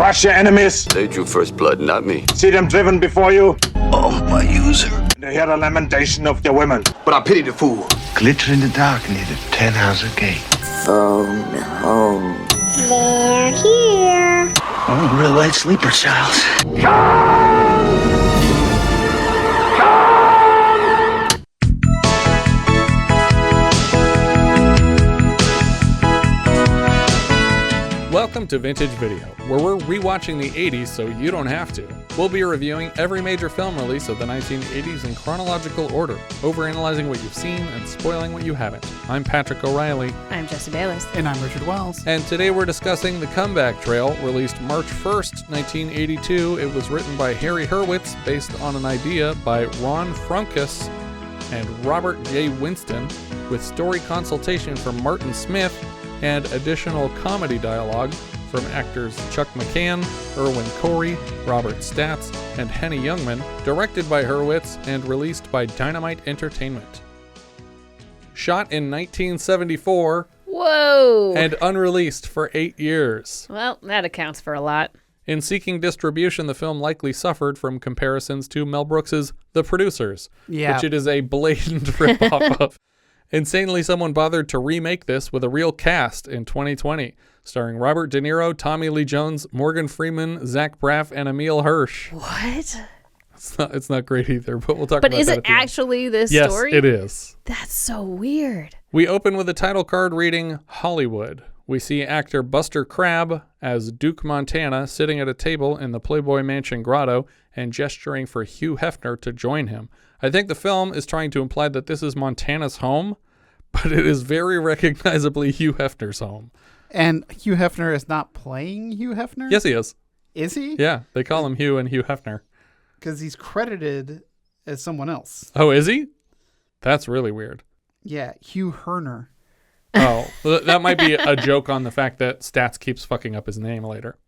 crush your enemies. They drew first blood, not me. See them driven before you. Oh, my user. And hear the lamentation of your women. But I pity the fool. Glitter in the dark near the 10-house gate. Phone home. They're here. Oh, real light sleeper, Charles. Welcome to Vintage Video, where we're rewatching the 80s so you don't have to. We'll be reviewing every major film release of the 1980s in chronological order, overanalyzing what you've seen and spoiling what you haven't. I'm Patrick O'Reilly. I'm Jesse Bayless. And I'm Richard Wells. And today we're discussing The Comeback Trail, released March 1st, 1982. It was written by Harry Hurwitz, based on an idea by Ron Frumkes and Robert J. Winston, with story consultation from Martin Smith and additional comedy dialogue from actors Chuck McCann, Irwin Corey, Robert Staats, and Henny Youngman, directed by Hurwitz and released by Dynamite Entertainment. Shot in 1974. Whoa! And unreleased for 8 years. Well, that accounts for a lot. In seeking distribution, the film likely suffered from comparisons to Mel Brooks's The Producers, which it is a blatant ripoff of. Insanely, someone bothered to remake this with a real cast in 2020, starring Robert De Niro, Tommy Lee Jones, Morgan Freeman, Zach Braff, and Emile Hirsch. What? It's not great either, but we'll talk about that. But is it actually this story? Yes, it is. That's so weird. We open with a title card reading Hollywood. We see actor Buster Crabbe as Duke Montana sitting at a table in the Playboy Mansion grotto and gesturing for Hugh Hefner to join him. I think the film is trying to imply that this is Montana's home, but it is very recognizably Hugh Hefner's home. And Hugh Hefner is not playing Hugh Hefner? Yes, he is. Is he? Yeah, they call him Hugh and Hugh Hefner. Because he's credited as someone else. Oh, is he? That's really weird. Yeah, Hugh Herner. Oh, that might be a joke on the fact that Staats keeps fucking up his name later.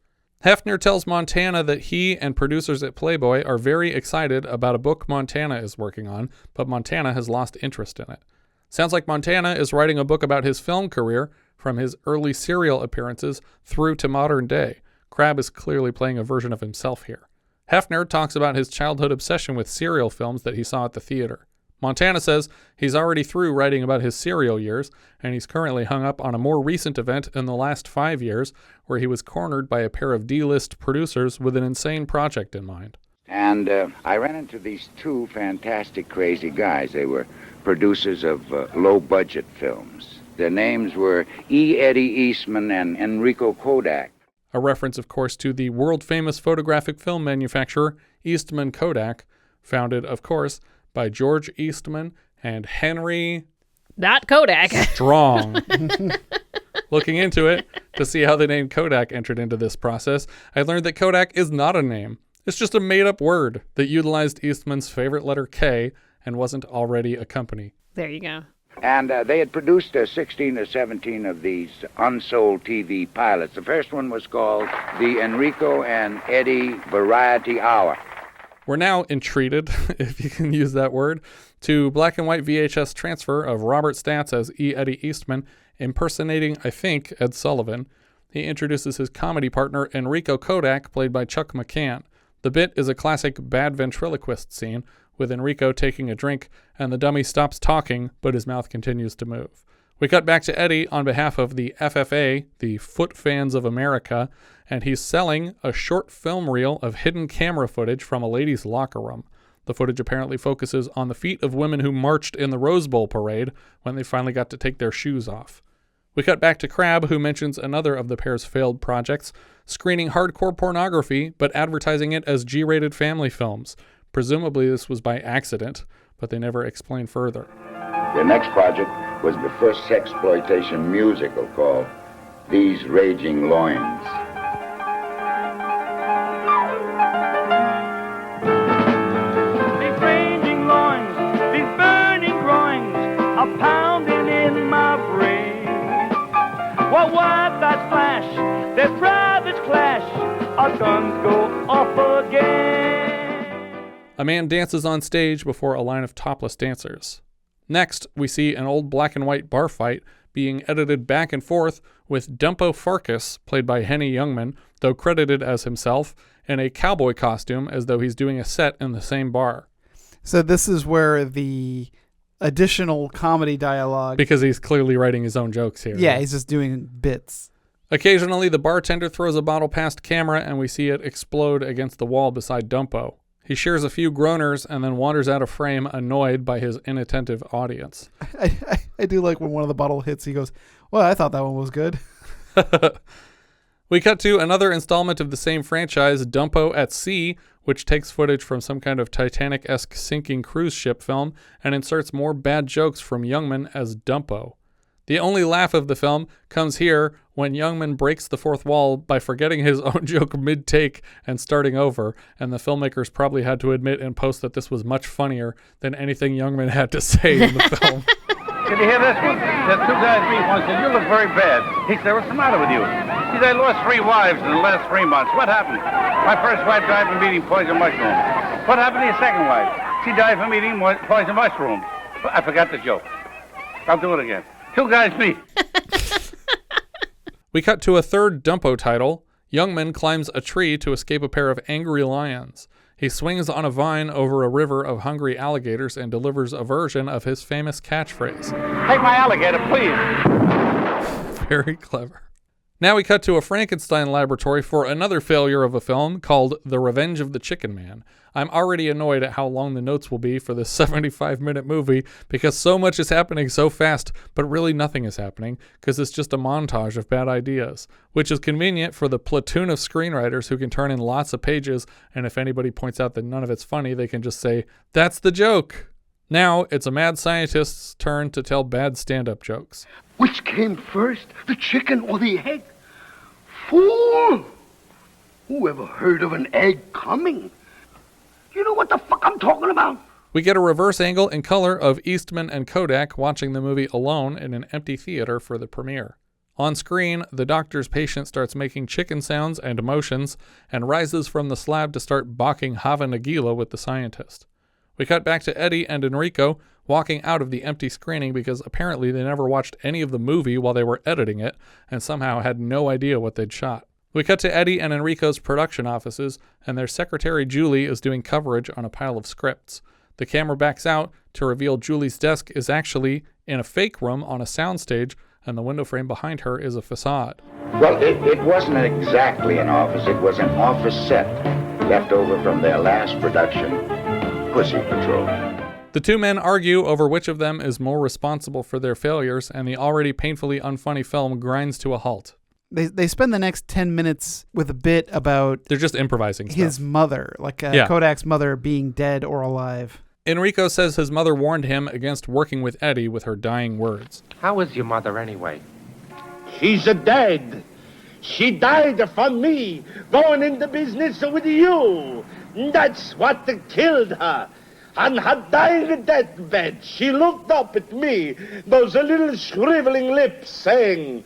Hefner tells Montana that he and producers at Playboy are very excited about a book Montana is working on, but Montana has lost interest in it. Sounds like Montana is writing a book about his film career from his early serial appearances through to modern day. Crabbe is clearly playing a version of himself here. Hefner talks about his childhood obsession with serial films that he saw at the theater. Montana says he's already through writing about his serial years, and he's currently hung up on a more recent event in the last 5 years where he was cornered by a pair of D-list producers with an insane project in mind. And I ran into these two fantastic, crazy guys. They were producers of low-budget films. Their names were Eddie Eastman and Enrico Kodac. A reference, of course, to the world-famous photographic film manufacturer Eastman Kodak, founded, of course, by George Eastman and Henry... Not Kodak. Strong. Looking into it to see how the name Kodak entered into this process, I learned that Kodak is not a name. It's just a made-up word that utilized Eastman's favorite letter K and wasn't already a company. There you go. And they had produced 16 or 17 of these unsold TV pilots. The first one was called the Enrico and Eddie Variety Hour. We're now entreated, if you can use that word, to black and white VHS transfer of Robert Staats as Eddie Eastman impersonating, I think, Ed Sullivan. He introduces his comedy partner Enrico Kodac, played by Chuck McCann. The bit is a classic bad ventriloquist scene, with Enrico taking a drink, and the dummy stops talking, but his mouth continues to move. We cut back to Eddie on behalf of the FFA, the Foot Fans of America, and he's selling a short film reel of hidden camera footage from a ladies' locker room. The footage apparently focuses on the feet of women who marched in the Rose Bowl parade when they finally got to take their shoes off. We cut back to Crabbe, who mentions another of the pair's failed projects, screening hardcore pornography, but advertising it as G-rated family films. Presumably this was by accident, but they never explain further. The next project was the first sexploitation musical called These Raging Loins. These raging loins, these burning groins are pounding in my brain. While wildfires flash, their privates clash, our guns go off again. A man dances on stage before a line of topless dancers. Next, we see an old black and white bar fight being edited back and forth with Dumpo Frumkes, played by Henny Youngman, though credited as himself, in a cowboy costume as though he's doing a set in the same bar. So this is where the additional comedy dialogue... Because he's clearly writing his own jokes here. Yeah, he's just doing bits. Occasionally, the bartender throws a bottle past camera and we see it explode against the wall beside Dumpo. He shares a few groaners and then wanders out of frame, annoyed by his inattentive audience. I do like when one of the bottle hits, he goes, well, I thought that one was good. We cut to another installment of the same franchise, Dumpo at Sea, which takes footage from some kind of Titanic-esque sinking cruise ship film and inserts more bad jokes from Youngman as Dumpo. The only laugh of the film comes here when Youngman breaks the fourth wall by forgetting his own joke mid-take and starting over, and the filmmakers probably had to admit in post that this was much funnier than anything Youngman had to say in the film. Did you hear this one? There's two guys meet one said, you look very bad. He said, what's the matter with you? He said, I lost 3 wives in the last 3 months. What happened? My first wife died from eating poison mushroom. What happened to your second wife? She died from eating poison mushroom. I forgot the joke. I'll do it again. Two guys meet. We cut to a third Dumpo title. Youngman climbs a tree to escape a pair of angry lions. He swings on a vine over a river of hungry alligators and delivers a version of his famous catchphrase. Take my alligator, please. Very clever. Now we cut to a Frankenstein laboratory for another failure of a film called The Revenge of the Chicken Man. I'm already annoyed at how long the notes will be for this 75-minute movie because so much is happening so fast, but really nothing is happening because it's just a montage of bad ideas, which is convenient for the platoon of screenwriters who can turn in lots of pages, and if anybody points out that none of it's funny, they can just say, that's the joke. Now it's a mad scientist's turn to tell bad stand-up jokes. Which came first, the chicken or the egg? Fool! Who ever heard of an egg coming? You know what the fuck I'm talking about? We get a reverse angle in color of Eastman and Kodac watching the movie alone in an empty theater for the premiere. On screen, the doctor's patient starts making chicken sounds and motions and rises from the slab to start balking Hava Nagila with the scientist. We cut back to Eddie and Enrico walking out of the empty screening because apparently they never watched any of the movie while they were editing it and somehow had no idea what they'd shot. We cut to Eddie and Enrico's production offices, and their secretary Julie is doing coverage on a pile of scripts. The camera backs out to reveal Julie's desk is actually in a fake room on a soundstage, and the window frame behind her is a facade. Well, it wasn't exactly an office. It was an office set left over from their last production, Pussy Patrol. The two men argue over which of them is more responsible for their failures, and the already painfully unfunny film grinds to a halt. They spend the next 10 minutes with a bit about... They're just improvising his stuff. Mother, Kodak's mother being dead or alive. Enrico says his mother warned him against working with Eddie with her dying words. How is your mother anyway? She's dead. She died from me, going into business with you. That's what killed her. On her dying deathbed, she looked up at me, those little shriveling lips, saying,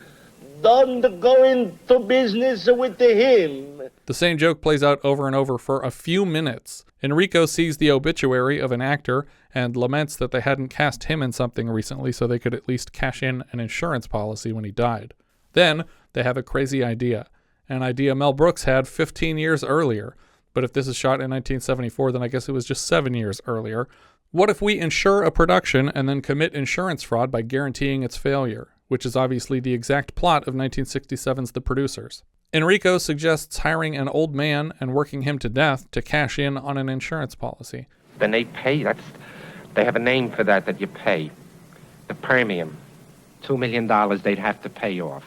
don't go into business with him. The same joke plays out over and over for a few minutes. Enrico sees the obituary of an actor and laments that they hadn't cast him in something recently so they could at least cash in an insurance policy when he died. Then they have a crazy idea, an idea Mel Brooks had 15 years earlier. But if this is shot in 1974, then I guess it was just 7 years earlier. What if we insure a production and then commit insurance fraud by guaranteeing its failure? Which is obviously the exact plot of 1967's The Producers. Enrico suggests hiring an old man and working him to death to cash in on an insurance policy. Then they pay. They have a name for that you pay. The premium. $2 million they'd have to pay off.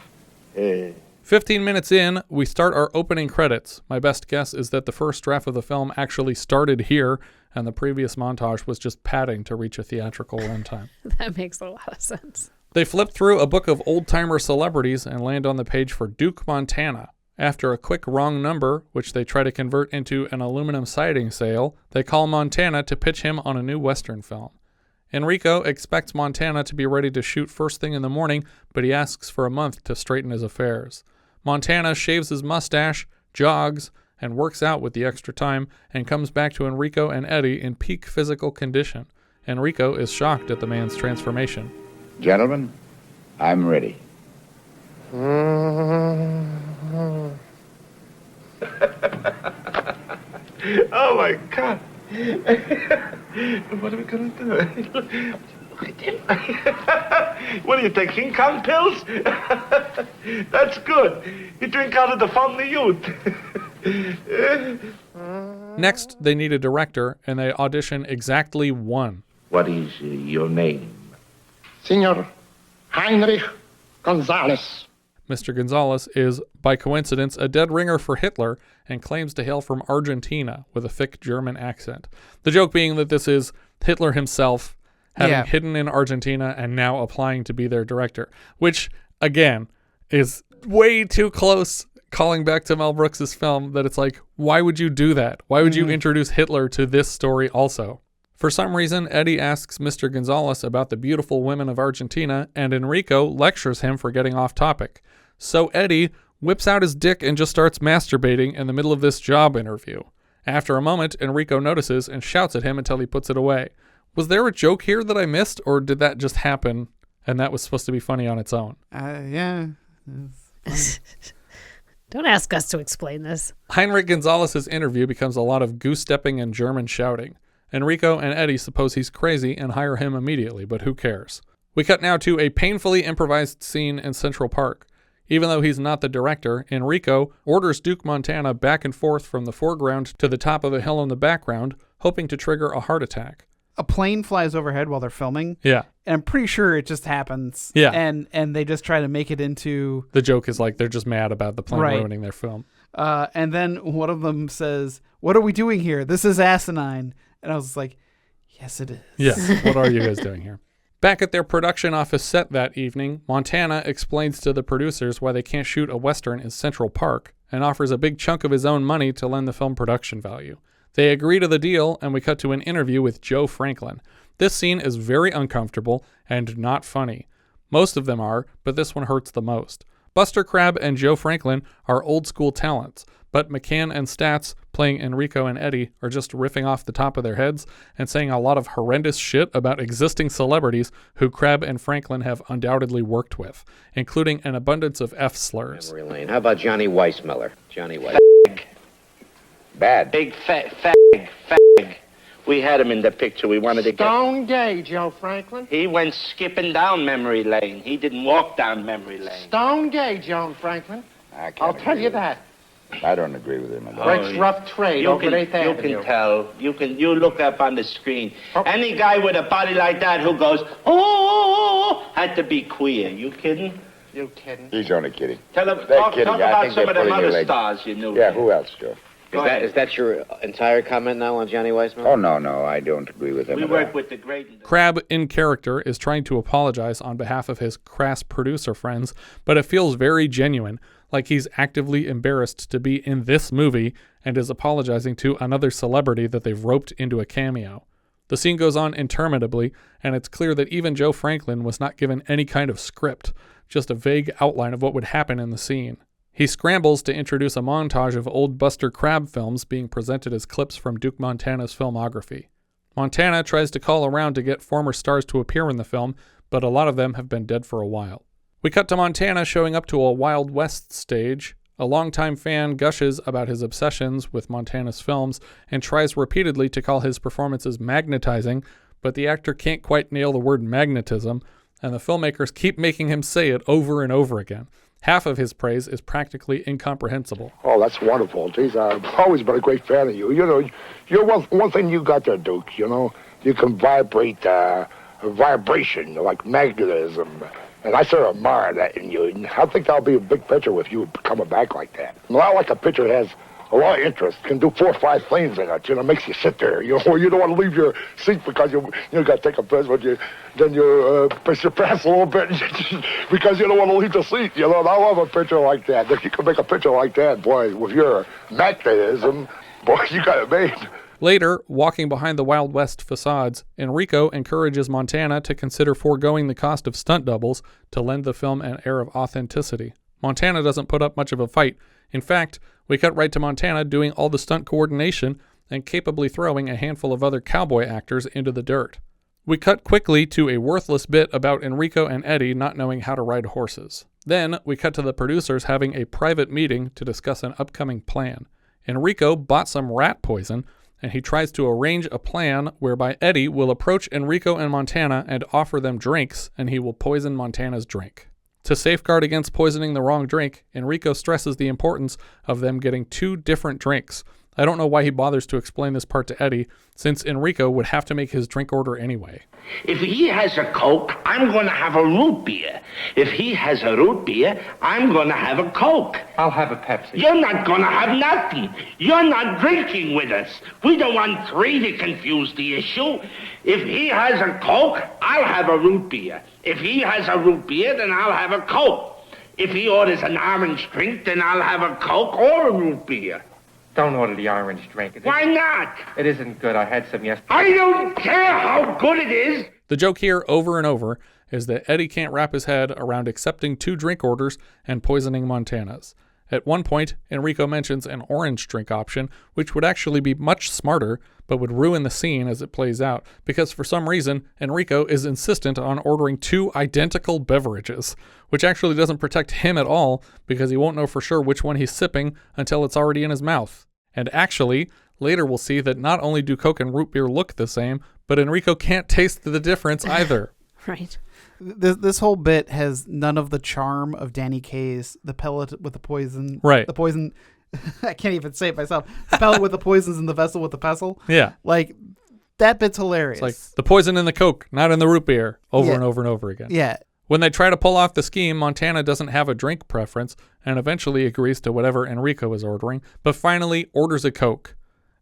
15 minutes in, we start our opening credits. My best guess is that the first draft of the film actually started here, and the previous montage was just padding to reach a theatrical runtime. That makes a lot of sense. They flip through a book of old-timer celebrities and land on the page for Duke, Montana. After a quick wrong number, which they try to convert into an aluminum siding sale, they call Montana to pitch him on a new Western film. Enrico expects Montana to be ready to shoot first thing in the morning, but he asks for a month to straighten his affairs. Montana shaves his mustache, jogs, and works out with the extra time, and comes back to Enrico and Eddie in peak physical condition. Enrico is shocked at the man's transformation. Gentlemen, I'm ready. Oh my God. What are we gonna do? Look at him. What do you think, King Kong pills? That's good. You drink out of the fountain of youth. Next, they need a director, and they audition exactly one. What is your name? Senor Heinrich Gonzalez. Mr. Gonzalez is, by coincidence, a dead ringer for Hitler and claims to hail from Argentina with a thick German accent. The joke being that this is Hitler himself having hidden in Argentina and now applying to be their director, which, again, is way too close, calling back to Mel Brooks' film, that it's like, why would you do that? Why would you introduce Hitler to this story also? For some reason, Eddie asks Mr. Gonzalez about the beautiful women of Argentina, and Enrico lectures him for getting off topic. So Eddie whips out his dick and just starts masturbating in the middle of this job interview. After a moment, Enrico notices and shouts at him until he puts it away. Was there a joke here that I missed, or did that just happen and that was supposed to be funny on its own? Yeah. Don't ask us to explain this. Heinrich Gonzalez's interview becomes a lot of goose-stepping and German shouting. Enrico and Eddie suppose he's crazy and hire him immediately, but who cares? We cut now to a painfully improvised scene in Central Park. Even though he's not the director, Enrico orders Duke Montana back and forth from the foreground to the top of a hill in the background, hoping to trigger a heart attack. A plane flies overhead while they're filming. Yeah. And I'm pretty sure it just happens. Yeah. And they just try to make it into... The joke is like they're just mad about the plane ruining their film. And then one of them says, "What are we doing here? This is asinine." And I was like, yes, it is. Yeah. What are you guys doing here? Back at their production office set that evening, Montana explains to the producers why they can't shoot a Western in Central Park and offers a big chunk of his own money to lend the film production value. They agree to the deal, and we cut to an interview with Joe Franklin. This scene is very uncomfortable and not funny. Most of them are, but this one hurts the most. Buster Crabbe and Joe Franklin are old school talents, but McCann and Staats, playing Enrico and Eddie, are just riffing off the top of their heads and saying a lot of horrendous shit about existing celebrities who Crabbe and Franklin have undoubtedly worked with, including an abundance of F-slurs. Memory lane. How about Johnny Weissmuller? Johnny Weiss. Bad. Big fag. We had him in the picture. We wanted to get... Stone gay, Joe Franklin. He went skipping down memory lane. He didn't walk down memory lane. Stone gay, Joe Franklin. I'll tell you that. I don't agree with him at all. Breaks rough trade over at 8th Avenue. You can tell. You look up on the screen. Any guy with a body like that who goes, oh, had to be queer. You kidding? You kidding? He's only kidding. Talk kidding. about some of them other stars you knew. Yeah, who else, Joe? Is that your entire comment now on Johnny Weissmuller? Oh, no, I don't agree with him We at work all. with the great... Crabbe, in character, is trying to apologize on behalf of his crass producer friends, but it feels very genuine, like he's actively embarrassed to be in this movie and is apologizing to another celebrity that they've roped into a cameo. The scene goes on interminably, and it's clear that even Joe Franklin was not given any kind of script, just a vague outline of what would happen in the scene. He scrambles to introduce a montage of old Buster Crabbe films being presented as clips from Duke Montana's filmography. Montana tries to call around to get former stars to appear in the film, but a lot of them have been dead for a while. We cut to Montana showing up to a Wild West stage. A longtime fan gushes about his obsessions with Montana's films and tries repeatedly to call his performances magnetizing, but the actor can't quite nail the word magnetism, and the filmmakers keep making him say it over and over again. Half of his praise is practically incomprehensible. Oh, that's wonderful. Geez, I've always been a great fan of you. You know, you're one thing you got there, Duke, you know. You can vibrate a vibration like magnetism. And I sort of admire that in you. And I think that'll be a big picture with you coming back like that. Not like a picture that has a lot of interest, can do 4 or 5 things in it, you know, makes you sit there, you know, you don't want to leave your seat because you got to take a piss, but then you piss your pants a little bit because you don't want to leave the seat, you know, and I love a picture like that. If you can make a picture like that, boy, with your magnetism, boy, you got it made. Later, walking behind the Wild West facades, Enrico encourages Montana to consider foregoing the cost of stunt doubles to lend the film an air of authenticity. Montana doesn't put up much of a fight. In fact, we cut right to Montana doing all the stunt coordination and capably throwing a handful of other cowboy actors into the dirt. We cut quickly to a worthless bit about Enrico and Eddie not knowing how to ride horses. Then we cut to the producers having a private meeting to discuss an upcoming plan. Enrico bought some rat poison, and he tries to arrange a plan whereby Eddie will approach Enrico and Montana and offer them drinks, and he will poison Montana's drink. To safeguard against poisoning the wrong drink, Enrico stresses the importance of them getting 2 different drinks. I don't know why he bothers to explain this part to Eddie, since Enrico would have to make his drink order anyway. If he has a Coke, I'm going to have a root beer. If he has a root beer, I'm going to have a Coke. I'll have a Pepsi. You're not going to have nothing. You're not drinking with us. We don't want 3 to confuse the issue. If he has a Coke, I'll have a root beer. If he has a root beer, then I'll have a Coke. If he orders an orange drink, then I'll have a Coke or a root beer. Don't order the orange drink. Why not? It isn't good. I had some yesterday. I don't care how good it is. The joke here, over and over, is that Eddie can't wrap his head around accepting 2 drink orders and poisoning Montana's. At one point, Enrico mentions an orange drink option, which would actually be much smarter, but would ruin the scene as it plays out, because for some reason, Enrico is insistent on ordering 2 identical beverages, which actually doesn't protect him at all, because he won't know for sure which one he's sipping until it's already in his mouth. And actually, later we'll see that not only do Coke and root beer look the same, but Enrico can't taste the difference either. Right. This whole bit has none of the charm of Danny Kaye's The Pellet with the Poison. Right. The poison. I can't even say it myself. The pellet with the poisons and the vessel with the pestle. Yeah. Like, that bit's hilarious. It's like the poison in the Coke, not in the root beer, over and over and over again. Yeah. When they try to pull off the scheme, Montana doesn't have a drink preference and eventually agrees to whatever Enrico is ordering, but finally orders a Coke.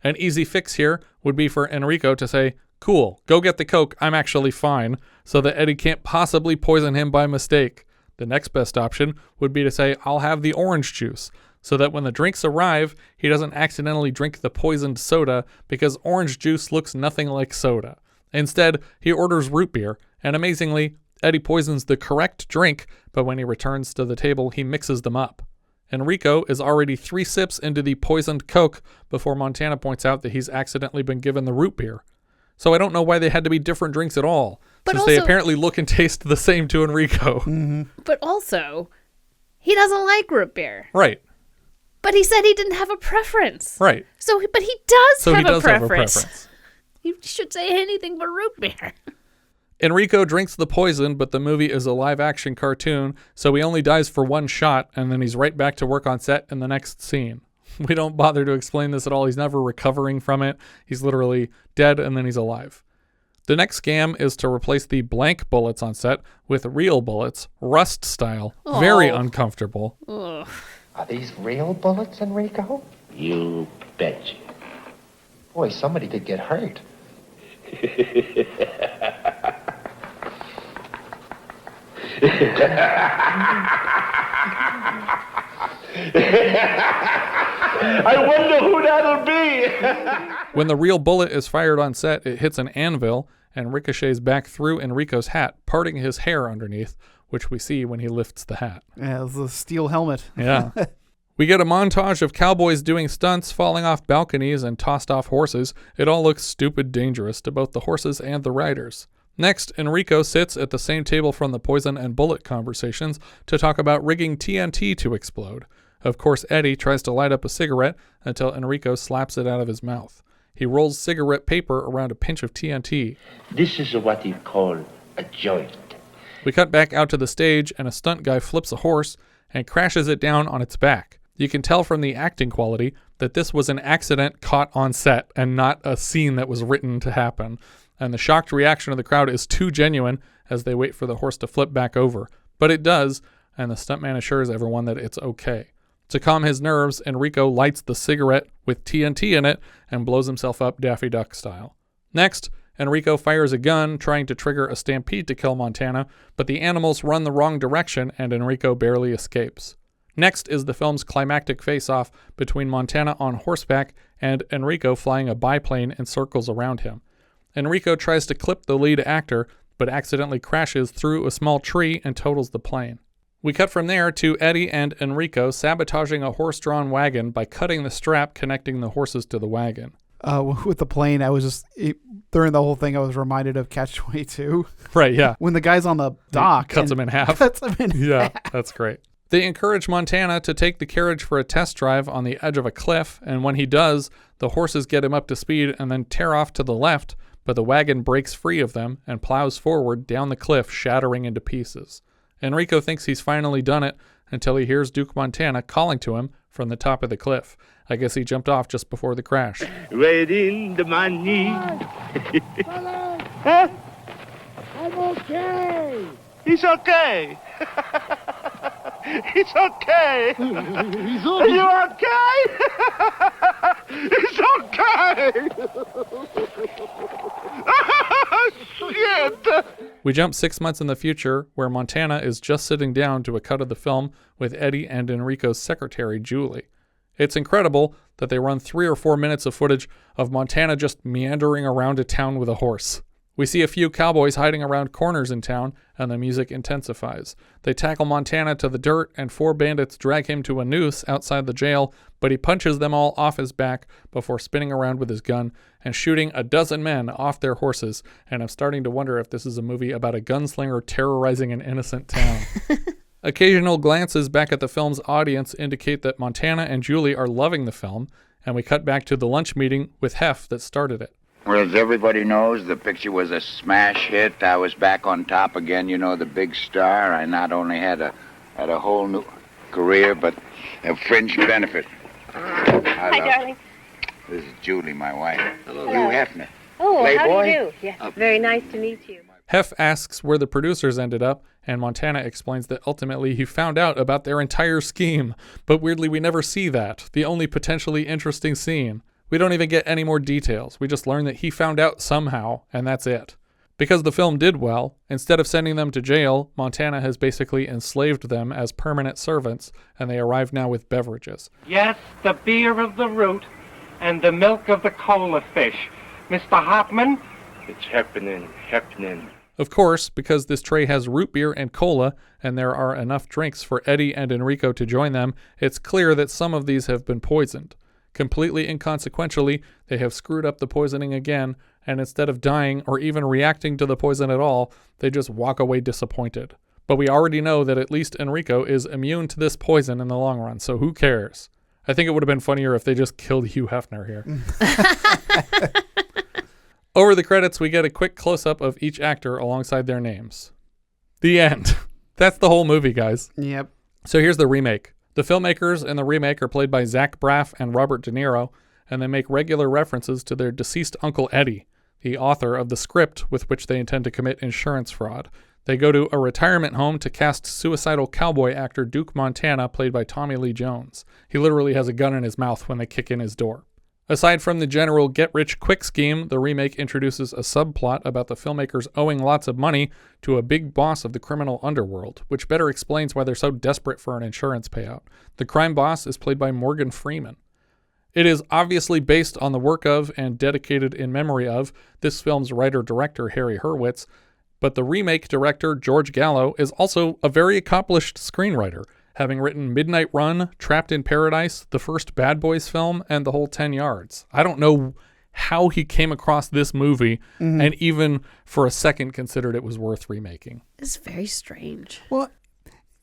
An easy fix here would be for Enrico to say, "Cool, go get the Coke, I'm actually fine," so that Eddie can't possibly poison him by mistake. The next best option would be to say, "I'll have the orange juice," so that when the drinks arrive, he doesn't accidentally drink the poisoned soda because orange juice looks nothing like soda. Instead, he orders root beer, and amazingly, Eddie poisons the correct drink, but when he returns to the table, he mixes them up. Enrico is already 3 sips into the poisoned Coke before Montana points out that he's accidentally been given the root beer. So I don't know why they had to be different drinks at all, since they apparently look and taste the same to Enrico. Mm-hmm. But also, he doesn't like root beer. Right. But he said he didn't have a preference. Right. But he does have a preference. Have a preference. You should say anything but root beer. Enrico drinks the poison, but the movie is a live-action cartoon, so he only dies for 1 shot, and then he's right back to work on set in the next scene. We don't bother to explain this at all. He's never recovering from it. He's literally dead, and then he's alive. The next scam is to replace the blank bullets on set with real bullets, Rust style. Oh. Very uncomfortable. Ugh. Are these real bullets, Enrico? You betcha. Boy, somebody could get hurt. I wonder who that'll be. When the real bullet is fired on set, it hits an anvil and ricochets back through Enrico's hat, parting his hair underneath, which we see when he lifts the hat. Yeah, it's a steel helmet. Yeah. We get a montage of cowboys doing stunts, falling off balconies, and tossed off horses. It all looks stupid dangerous to both the horses and the riders. Next, Enrico sits at the same table from the poison and bullet conversations to talk about rigging TNT to explode. Of course, Eddie tries to light up a cigarette until Enrico slaps it out of his mouth. He rolls cigarette paper around a pinch of TNT. This is what you call a joint. We cut back out to the stage, and a stunt guy flips a horse and crashes it down on its back. You can tell from the acting quality that this was an accident caught on set and not a scene that was written to happen. And the shocked reaction of the crowd is too genuine as they wait for the horse to flip back over. But it does, and the stuntman assures everyone that it's okay. To calm his nerves, Enrico lights the cigarette with TNT in it and blows himself up Daffy Duck style. Next, Enrico fires a gun, trying to trigger a stampede to kill Montana, but the animals run the wrong direction and Enrico barely escapes. Next is the film's climactic face-off between Montana on horseback and Enrico flying a biplane in circles around him. Enrico tries to clip the lead actor, but accidentally crashes through a small tree and totals the plane. We cut from there to Eddie and Enrico sabotaging a horse-drawn wagon by cutting the strap connecting the horses to the wagon. With the plane, I was just during the whole thing, I was reminded of Catch-22. Right, yeah. When the guy's on the dock. Cuts him in half. Yeah, that's great. They encourage Montana to take the carriage for a test drive on the edge of a cliff, and when he does, the horses get him up to speed and then tear off to the left, but the wagon breaks free of them and plows forward down the cliff, shattering into pieces. Enrico thinks he's finally done it until he hears Duke Montana calling to him from the top of the cliff. I guess he jumped off just before the crash. Right in the money. Huh? I'm okay. He's okay. He's okay. He's okay. Are you okay? He's okay. Shit. We jump 6 months in the future, where Montana is just sitting down to a cut of the film with Eddie and Enrico's secretary, Julie. It's incredible that they run 3 or 4 minutes of footage of Montana just meandering around a town with a horse. We see a few cowboys hiding around corners in town, and the music intensifies. They tackle Montana to the dirt, and 4 bandits drag him to a noose outside the jail, but he punches them all off his back before spinning around with his gun and shooting a dozen men off their horses, and I'm starting to wonder if this is a movie about a gunslinger terrorizing an innocent town. Occasional glances back at the film's audience indicate that Montana and Julie are loving the film, and we cut back to the lunch meeting with Hef that started it. Well, as everybody knows, the picture was a smash hit. I was back on top again, the big star. I not only had a whole new career, but a fringe benefit. Hi, darling. This is Julie, my wife. Hello. Hugh Hefner. Oh, Playboy? how do you do? Yeah, very nice to meet you. Hef asks where the producers ended up, and Montana explains that ultimately he found out about their entire scheme. But weirdly, we never see that, the only potentially interesting scene. We don't even get any more details. We just learn that he found out somehow, and that's it. Because the film did well, instead of sending them to jail, Montana has basically enslaved them as permanent servants, and they arrive now with beverages. Yes, the beer of the root and the milk of the cola fish. Mr. Hopman? It's happening. Of course, because this tray has root beer and cola, and there are enough drinks for Eddie and Enrico to join them, it's clear that some of these have been poisoned. Completely inconsequentially, they have screwed up the poisoning again, and instead of dying or even reacting to the poison at all, they just walk away disappointed. But we already know that at least Enrico is immune to this poison in the long run, so who cares? I think it would have been funnier if they just killed Hugh Hefner here. Over the credits, we get a quick close-up of each actor alongside their names. The end. That's the whole movie, guys. Yep. So here's the remake. The filmmakers in the remake are played by Zach Braff and Robert De Niro, and they make regular references to their deceased Uncle Eddie, the author of the script with which they intend to commit insurance fraud. They go to a retirement home to cast suicidal cowboy actor Duke Montana, played by Tommy Lee Jones. He literally has a gun in his mouth when they kick in his door. Aside from the general get-rich-quick scheme, the remake introduces a subplot about the filmmakers owing lots of money to a big boss of the criminal underworld, which better explains why they're so desperate for an insurance payout. The crime boss is played by Morgan Freeman. It is obviously based on the work of and dedicated in memory of this film's writer-director Harry Hurwitz, but the remake director George Gallo is also a very accomplished screenwriter, having written Midnight Run, Trapped in Paradise, the first Bad Boys film, and The Whole 10 Yards. I don't know how he came across this movie and even for a second considered it was worth remaking. It's very strange. Well,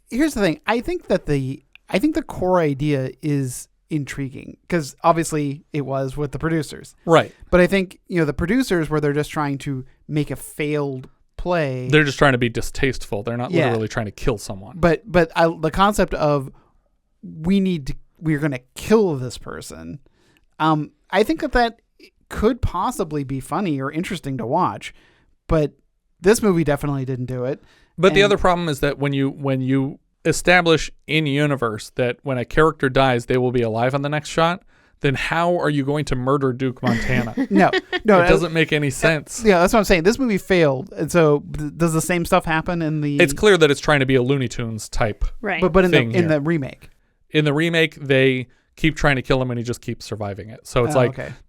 here's the thing. I think the core idea is intriguing because obviously it was with the producers. Right. But I think, the producers where they're just trying to make a failed play. They're just trying to be distasteful. They're not literally trying to kill someone. But the concept of we're going to kill this person. I think that could possibly be funny or interesting to watch, but this movie definitely didn't do it. But the other problem is that when you establish in universe that when a character dies, they will be alive on the next shot, then how are you going to murder Duke Montana? No, it doesn't make any sense. Yeah, that's what I'm saying. This movie failed, and so does the same stuff happen in the? It's clear that it's trying to be a Looney Tunes type, right? But in the remake, they keep trying to kill him, and he just keeps surviving it. So it's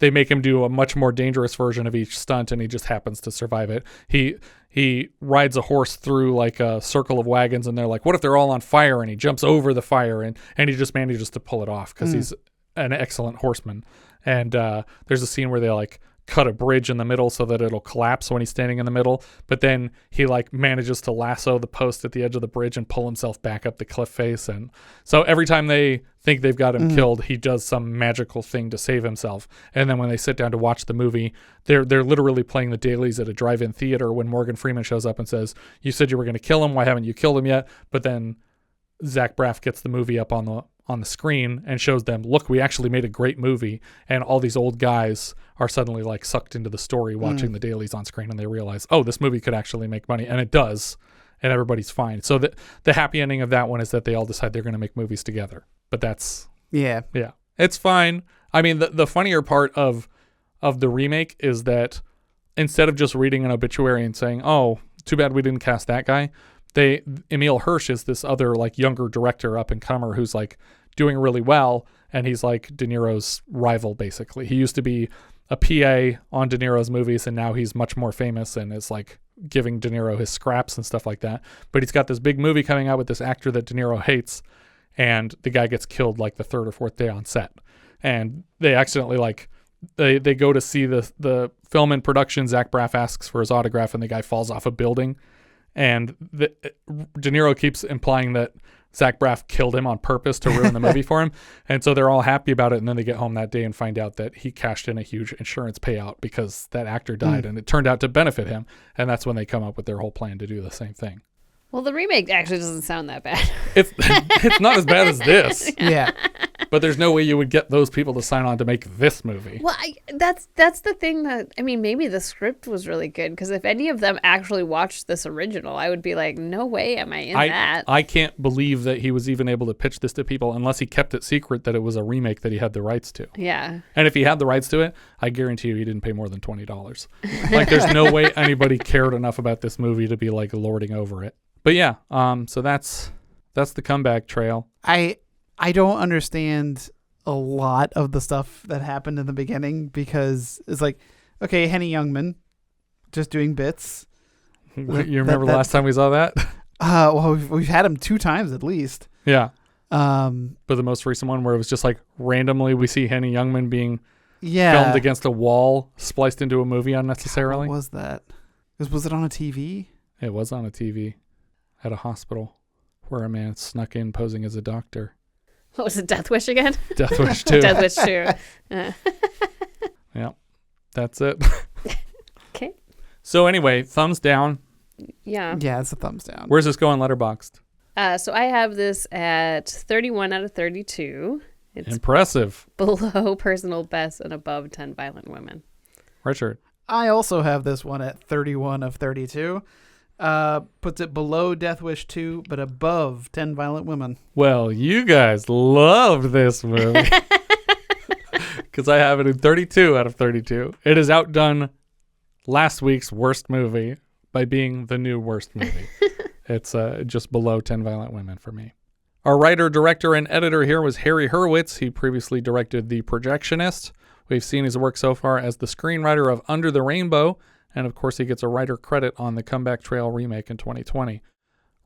they make him do a much more dangerous version of each stunt, and he just happens to survive it. He rides a horse through like a circle of wagons, and they're like, "What if they're all on fire?" And he jumps over the fire, and he just manages to pull it off because he's an excellent horseman. And there's a scene where they like cut a bridge in the middle so that it'll collapse when he's standing in the middle. But then he like manages to lasso the post at the edge of the bridge and pull himself back up the cliff face. And so every time they think they've got him killed, he does some magical thing to save himself. And then when they sit down to watch the movie, they're literally playing the dailies at a drive-in theater when Morgan Freeman shows up and says, "You said you were going to kill him. Why haven't you killed him yet?" But then Zach Braff gets the movie up on the screen and shows them, look, we actually made a great movie. And all these old guys are suddenly like sucked into the story watching the dailies on screen, and they realize, oh, this movie could actually make money. And it does. And everybody's fine. So the happy ending of that one is that they all decide they're going to make movies together. But that's... Yeah. It's fine. I mean, the funnier part of the remake is that instead of just reading an obituary and saying, oh, too bad we didn't cast that guy, Emil Hirsch is this other like younger director up and comer who's like doing really well, and he's like De Niro's rival basically. He used to be a PA on De Niro's movies, and now he's much more famous and is like giving De Niro his scraps and stuff like that. But he's got this big movie coming out with this actor that De Niro hates, and the guy gets killed like the third or fourth day on set. And they accidentally like they go to see the film in production. Zach Braff asks for his autograph, and the guy falls off a building. And De Niro keeps implying that Zach Braff killed him on purpose to ruin the movie for him. And so they're all happy about it. And then they get home that day and find out that he cashed in a huge insurance payout because that actor died and it turned out to benefit him. And that's when they come up with their whole plan to do the same thing. Well, the remake actually doesn't sound that bad. It's not as bad as this. Yeah. But there's no way you would get those people to sign on to make this movie. Well, that's the thing that, I mean, maybe the script was really good, because if any of them actually watched this original, I would be like, no way am I in that. I can't believe that he was even able to pitch this to people unless he kept it secret that it was a remake that he had the rights to. Yeah. And if he had the rights to it, I guarantee you he didn't pay more than $20. Like, there's no way anybody cared enough about this movie to be like lording over it. But yeah, so that's the comeback trail. I don't understand a lot of the stuff that happened in the beginning, because it's like, okay, Henny Youngman just doing bits. You remember the last time we saw that? Well, we've had him 2 times at least. Yeah. But the most recent one where it was just like randomly we see Henny Youngman being filmed against a wall, spliced into a movie unnecessarily. What was that? Was it on a TV? It was on a TV at a hospital where a man snuck in posing as a doctor. What was it, Death Wish again? Death Wish 2. Death Wish 2. Yeah, that's it. Okay. So anyway, thumbs down. Yeah. Yeah, it's a thumbs down. Where's this going letterboxed? So I have this at 31 out of 32. It's impressive. Below personal best and above 10 violent women. Richard. I also have this one at 31 of 32. Puts it below Death Wish 2, but above 10 Violent Women. Well, you guys loved this movie. Because I have it in 32 out of 32. It has outdone last week's worst movie by being the new worst movie. It's just below 10 Violent Women for me. Our writer, director, and editor here was Harry Hurwitz. He previously directed The Projectionist. We've seen his work so far as the screenwriter of Under the Rainbow, and of course he gets a writer credit on the Comeback Trail remake in 2020.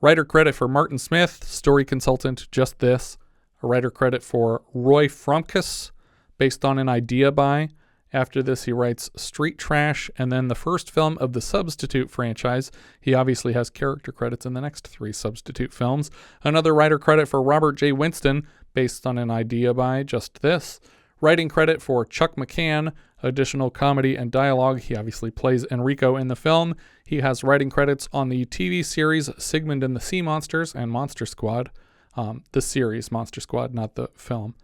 Writer credit for Martin Smith, story consultant, Just This. A writer credit for Roy Frumkes, based on an idea by. After this, he writes Street Trash, and then the first film of the Substitute franchise. He obviously has character credits in the next 3 Substitute films. Another writer credit for Robert J. Winston, based on an idea by Just This. Writing credit for Chuck McCann, additional comedy and dialogue. He obviously plays Enrico in the film. He has writing credits on the TV series Sigmund and the Sea Monsters and Monster Squad. The series Monster Squad, not the film.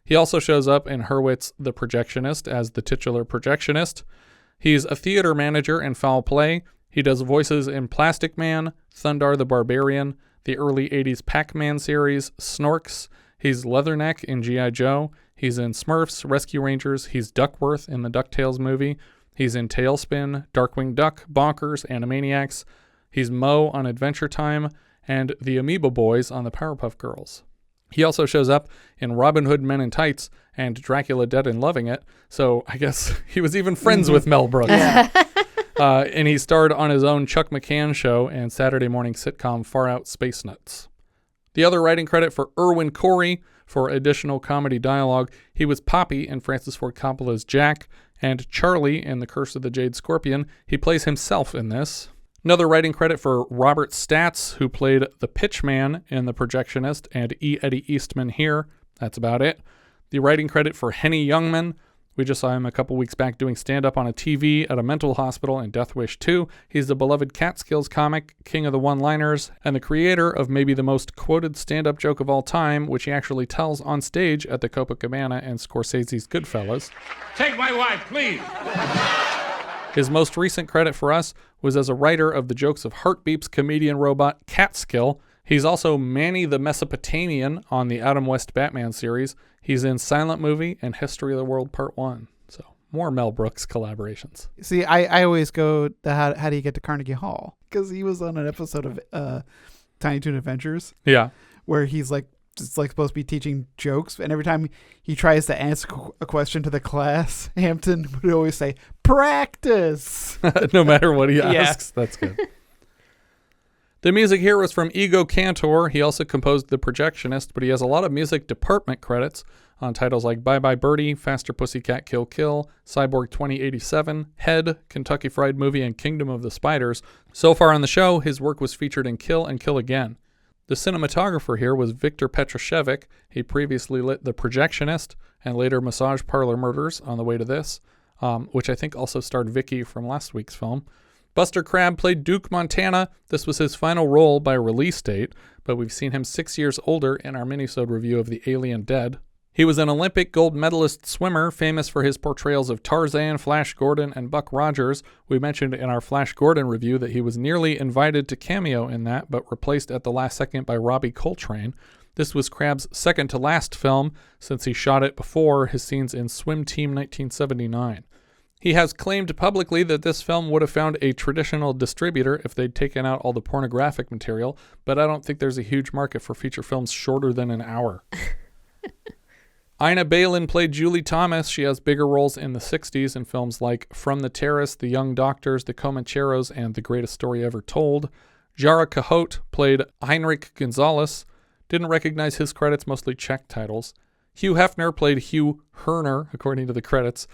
He also shows up in Hurwitz, The Projectionist, as the titular projectionist. He's a theater manager in Foul Play. He does voices in Plastic Man, Thundar the Barbarian, the early 80s Pac-Man series, Snorks. He's Leatherneck in G.I. Joe. He's in Smurfs, Rescue Rangers. He's Duckworth in the DuckTales movie. He's in Tailspin, Darkwing Duck, Bonkers, Animaniacs. He's Mo on Adventure Time, and the Amoeba Boys on the Powerpuff Girls. He also shows up in Robin Hood Men in Tights and Dracula Dead and Loving It, so I guess he was even friends with Mel Brooks. And he starred on his own Chuck McCann show and Saturday morning sitcom Far Out Space Nuts. The other writing credit for Irwin Corey, For additional comedy dialogue, he was Poppy in Francis Ford Coppola's Jack, and Charlie in The Curse of the Jade Scorpion. He plays himself in this. Another writing credit for Robert Staats, who played the Pitchman in The Projectionist, and E. Eddie Eastman here. That's about it. The writing credit for Henny Youngman. We just saw him a couple weeks back doing stand-up on a TV at a mental hospital in Death Wish 2. He's the beloved Catskills comic, king of the one-liners, and the creator of maybe the most quoted stand-up joke of all time, which he actually tells on stage at the Copacabana and Scorsese's Goodfellas. Take my wife, please. His most recent credit for us was as a writer of the jokes of Heartbeep's comedian robot Catskill. He's also Manny the Mesopotamian on the Adam West Batman series. He's in Silent Movie and History of the World Part 1. So more Mel Brooks collaborations. See, I always go, how do you get to Carnegie Hall? Because he was on an episode of Tiny Toon Adventures. Yeah. Where he's like, it's like supposed to be teaching jokes, and every time he tries to ask a question to the class, Hampton would always say, practice! No matter what he asks. That's good. The music here was from Ego Cantor. He also composed The Projectionist, but he has a lot of music department credits on titles like Bye Bye Birdie, Faster Pussycat Kill Kill, Cyborg 2087, Head, Kentucky Fried Movie, and Kingdom of the Spiders. So far on the show, his work was featured in Kill and Kill Again. The cinematographer here was Viktor Petrashevich. He previously lit The Projectionist and later Massage Parlor Murders on the way to this, which I think also starred Vicky from last week's film. Buster Crabbe played Duke Montana. This was his final role by release date, but we've seen him 6 years older in our minisode review of The Alien Dead. He was an Olympic gold medalist swimmer, famous for his portrayals of Tarzan, Flash Gordon, and Buck Rogers. We mentioned in our Flash Gordon review that he was nearly invited to cameo in that, but replaced at the last second by Robbie Coltrane. This was Crabbe's second to last film, since he shot it before his scenes in Swim Team 1979. He has claimed publicly that this film would have found a traditional distributor if they'd taken out all the pornographic material, but I don't think there's a huge market for feature films shorter than an hour. Ina Balin played Julie Thomas. She has bigger roles in the 60s in films like From the Terrace, The Young Doctors, The Comancheros, and The Greatest Story Ever Told. Jára Kohout played Heinrich Gonzalez. Didn't recognize his credits, mostly Czech titles. Hugh Hefner played Hugh Herner, according to the credits.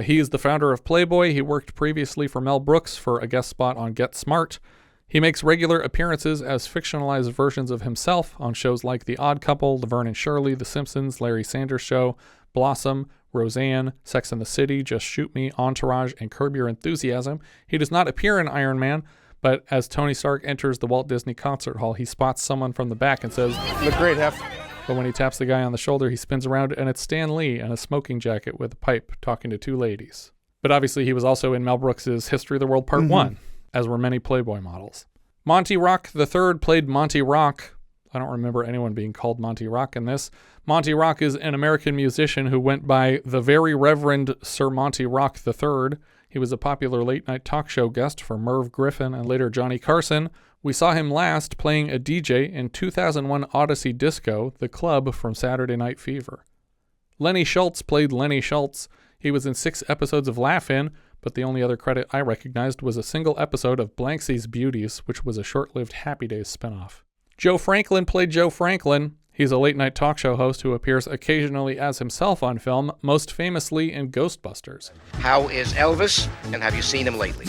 He is the founder of Playboy. He worked previously for Mel Brooks for a guest spot on Get Smart. He makes regular appearances as fictionalized versions of himself on shows like The Odd Couple, Laverne and Shirley, The Simpsons, Larry Sanders Show, Blossom, Roseanne, Sex and the City, Just Shoot Me, Entourage, and Curb Your Enthusiasm. He does not appear in Iron Man, but as Tony Stark enters the Walt Disney Concert Hall, he spots someone from the back and says, "Look great, Hef." But when he taps the guy on the shoulder, he spins around, and it's Stan Lee in a smoking jacket with a pipe talking to two ladies. But obviously he was also in Mel Brooks' History of the World Part 1, as were many Playboy models. Monty Rock III played Monty Rock. I don't remember anyone being called Monty Rock in this. Monty Rock is an American musician who went by the Very Reverend Sir Monty Rock III. He was a popular late-night talk show guest for Merv Griffin and later Johnny Carson. We saw him last playing a DJ in 2001 Odyssey Disco, the club from Saturday Night Fever. Lenny Schultz played Lenny Schultz. He was in 6 episodes of Laugh-In, but the only other credit I recognized was a single episode of Blanksy's Beauties, which was a short-lived Happy Days spinoff. Joe Franklin played Joe Franklin. He's a late-night talk show host who appears occasionally as himself on film, most famously in Ghostbusters. How is Elvis, and have you seen him lately?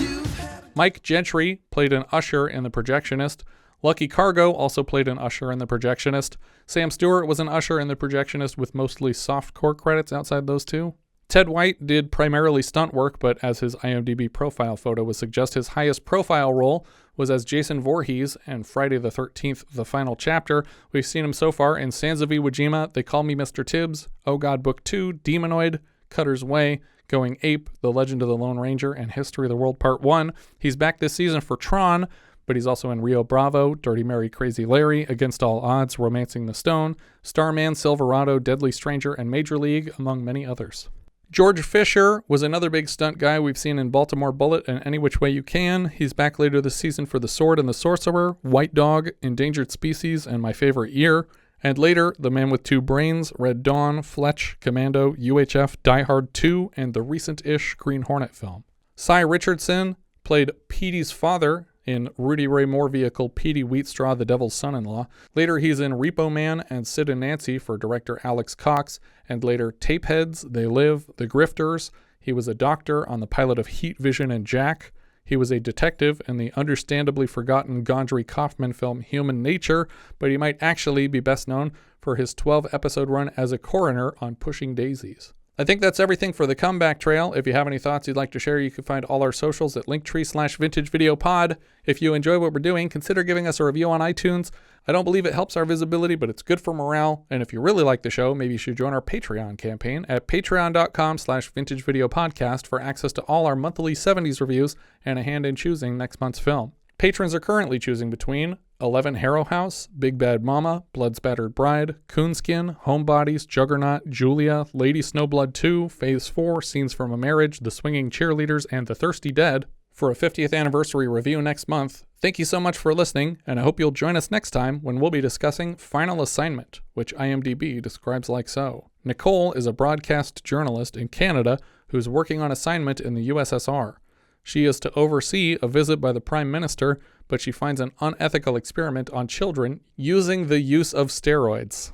Mike Gentry played an usher in The Projectionist. Lucky Cargo also played an usher in The Projectionist. Sam Stewart was an usher in The Projectionist with mostly softcore credits outside those two. Ted White did primarily stunt work, but as his IMDb profile photo would suggest, his highest profile role was as Jason Voorhees in Friday the 13th, The Final Chapter. We've seen him so far in Sands of Iwo Jima, They Call Me Mr. Tibbs, Oh God Book 2, Demonoid, Cutter's Way, Going Ape, The Legend of the Lone Ranger, and History of the World Part 1. He's back this season for Tron, but he's also in Rio Bravo, Dirty Mary Crazy Larry, Against All Odds, Romancing the Stone, Starman, Silverado, Deadly Stranger, and Major League, among many others. George Fisher was another big stunt guy we've seen in Baltimore Bullet and Any Which Way You Can. He's back later this season for The Sword and the Sorcerer, White Dog, Endangered Species, and My Favorite Year. And later, The Man with Two Brains, Red Dawn, Fletch, Commando, UHF, Die Hard 2, and the recent-ish Green Hornet film. Cy Richardson played Petey's father in Rudy Ray Moore vehicle Petey Wheatstraw, The Devil's Son-in-Law. Later, he's in Repo Man and Sid and Nancy for director Alex Cox, and later Tapeheads, They Live, The Grifters. He was a doctor on the pilot of Heat Vision and Jack. He was a detective in the understandably forgotten Gondry Kaufman film Human Nature, but he might actually be best known for his 12-episode run as a coroner on Pushing Daisies. I think that's everything for the comeback trail. If you have any thoughts you'd like to share, you can find all our socials at linktree/vintagevideopod. If you enjoy what we're doing, consider giving us a review on iTunes. I don't believe it helps our visibility, but it's good for morale. And if you really like the show, maybe you should join our Patreon campaign at patreon.com/vintagevideopodcast for access to all our monthly 70s reviews and a hand in choosing next month's film. Patrons are currently choosing between 11 Harrow House, Big Bad Mama, Blood Spattered Bride, Coonskin, Homebodies, Juggernaut, Julia, Lady Snowblood 2, Phase 4, Scenes from a Marriage, The Swinging Cheerleaders, and The Thirsty Dead for a 50th anniversary review next month. Thank you so much for listening, and I hope you'll join us next time when we'll be discussing Final Assignment, which IMDb describes like so. Nicole is a broadcast journalist in Canada who's working on assignment in the USSR. She is to oversee a visit by the Prime Minister, but she finds an unethical experiment on children using the use of steroids.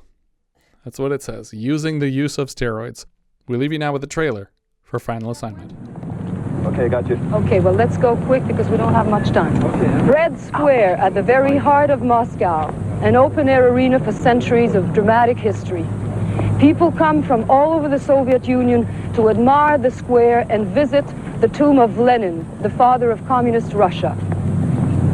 That's what it says, using the use of steroids. We leave you now with the trailer for Final Assignment. Okay, got you. Okay, well, let's go quick because we don't have much time. Okay. Red Square, at the very heart of Moscow, an open-air arena for centuries of dramatic history. People come from all over the Soviet Union to admire the square and visit the tomb of Lenin, the father of communist Russia.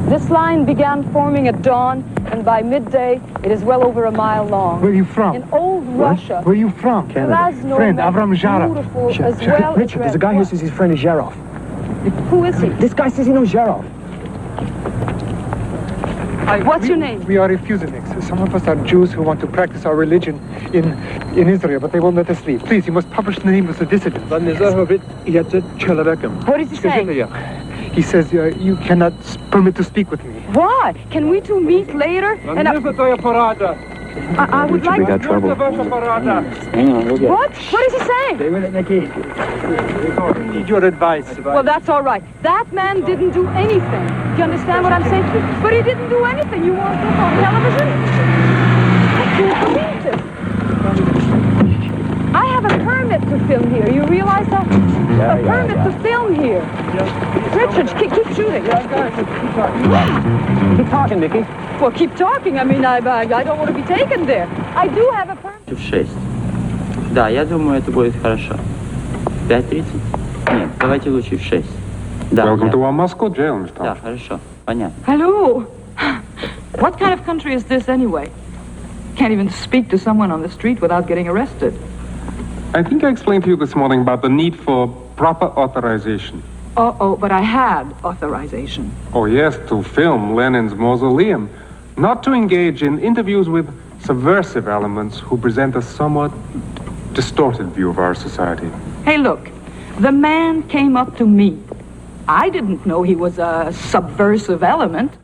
This line began forming at dawn, and by midday, it is well over a mile long. Where are you from? In old Russia. Where are you from? Canada. Friend, Avram Jára. Beautiful as well Richard, there's a guy who says his friend is Zharov. Who is he? This guy says he knows Zharov. What's your name? We are refuseniks. Some of us are Jews who want to practice our religion in Israel, but they won't let us leave. Please, you must publish the name of the dissident. What does he say? He says you cannot permit to speak with me. Why? Can we two meet later? And I would like... We got trouble. What? What is he saying? We need your advice. Well, that's all right. That man didn't do anything. Do you understand what I'm saying? But he didn't do anything. You want him on television? I can't believe this. I have a permit to film here. You realize that? A permit to film here. Richard, keep shooting. Keep talking, Mickey. Well, keep talking. I mean, I don't want to be taken there. I do have a permit. В 6. Да, я думаю, это будет хорошо. 5:30? Нет, давайте лучше в 6. Да. Welcome to our Moscow jail, Mr. Да, хорошо. Понятно. Hello. What kind of country is this anyway? Can't even speak to someone on the street without getting arrested. I think I explained to you this morning about the need for proper authorization. Oh, but I had authorization. Oh, yes, to film Lenin's mausoleum, not to engage in interviews with subversive elements who present a somewhat distorted view of our society. Hey, look, the man came up to me. I didn't know he was a subversive element.